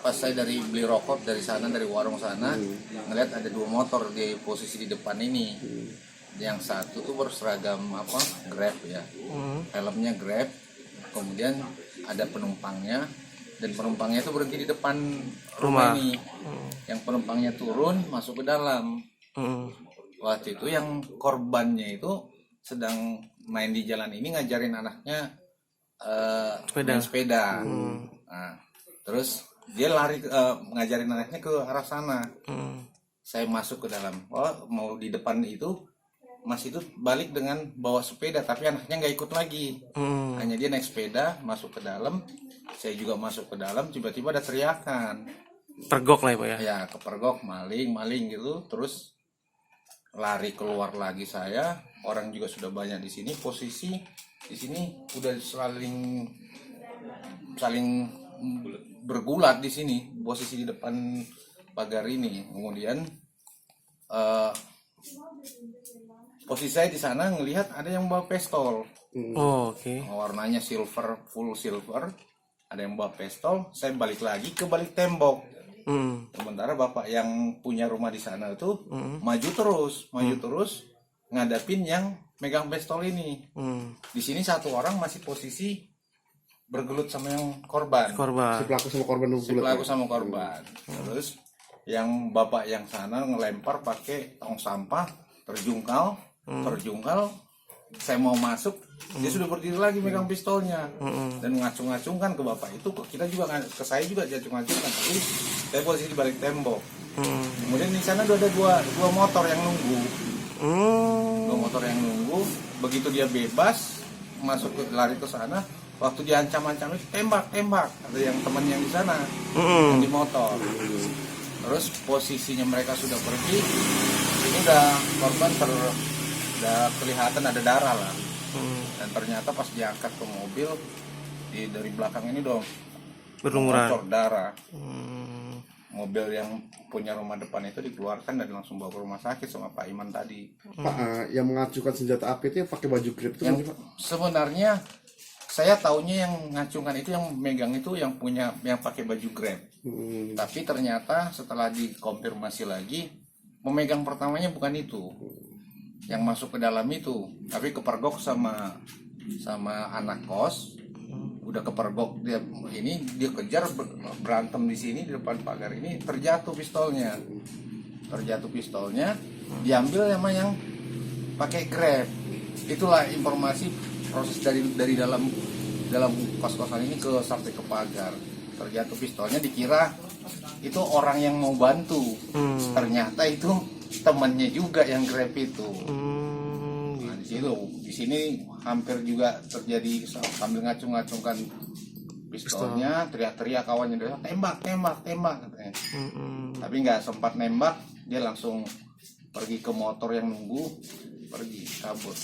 pas saya dari beli rokok dari sana, dari warung sana, ngeliat ada 2 motor di posisi di depan ini. Yang satu tuh berseragam apa, Grab ya, helmnya Grab, kemudian ada penumpangnya, dan penumpangnya itu berhenti di depan rumah ini. Yang penumpangnya turun masuk ke dalam. Waktu itu yang korbannya itu sedang main di jalan ini, ngajarin anaknya main sepeda. Nah, terus dia lari ngajarin anaknya ke arah sana. Saya masuk ke dalam. Oh, mau di depan itu Mas itu balik dengan bawa sepeda, tapi anaknya nggak ikut lagi. Hanya dia naik sepeda masuk ke dalam. Saya juga masuk ke dalam. Tiba-tiba ada teriakan. Pergok lah ya Pak ya? Ya, kepergok, maling gitu. Terus lari keluar lagi saya. Orang juga sudah banyak di sini. Posisi di sini udah saling bergulat di sini, posisi di depan pagar ini. Kemudian posisi saya di sana ngelihat ada yang bawa pistol. Oke. Warnanya silver, full silver. Ada yang bawa pistol. Saya balik lagi ke balik tembok. Sementara bapak yang punya rumah di sana itu maju terus ngadapin yang megang pistol ini. Di sini satu orang masih posisi bergelut sama yang korban. Si pelaku sama korban. Terus yang bapak yang sana ngelempar pakai tong sampah, terjungkal. Saya mau masuk, dia sudah berdiri lagi megang pistolnya dan ngacung-ngacungkan ke bapak itu. Kita juga ke saya juga ngacung-ngacungkan, tapi saya posisi di balik tembok. Kemudian di sana ada dua motor yang nunggu. Dua motor yang nunggu. Begitu dia bebas masuk lari ke sana, waktu diancam-ancam itu tembak. Ada yang teman yang di sana yang di motor. Terus posisinya mereka sudah pergi. Ini udah korban udah kelihatan ada darah lah. Dan ternyata pas diangkat ke mobil dari belakang ini dong Berlumuran darah. Mobil yang punya rumah depan itu dikeluarkan dan langsung bawa ke rumah sakit sama Pak Iman tadi. Pak, yang mengacukan senjata api itu yang pakai baju grip itu Yang kan, Pak? sebenarnya saya taunya yang ngacungkan itu, yang megang itu yang pakai baju Grab. Tapi ternyata setelah dikonfirmasi lagi, pemegang pertamanya bukan itu. Yang masuk ke dalam itu, tapi kepergok sama anak kos. Udah kepergok, dia kejar berantem di sini di depan pagar ini, terjatuh pistolnya, diambil sama yang pakai Grab. Itulah informasi proses dari dalam kos-kosan ini sampai ke pagar. Terjatuh pistolnya, dikira itu orang yang mau bantu, ternyata itu temannya juga yang Grab itu. Nah, di sini hampir juga terjadi sambil ngacung-ngacungkan pistolnya, teriak-teriak kawannya, tembak katanya. Tapi nggak sempat nembak, dia langsung pergi ke motor yang nunggu, pergi kabur.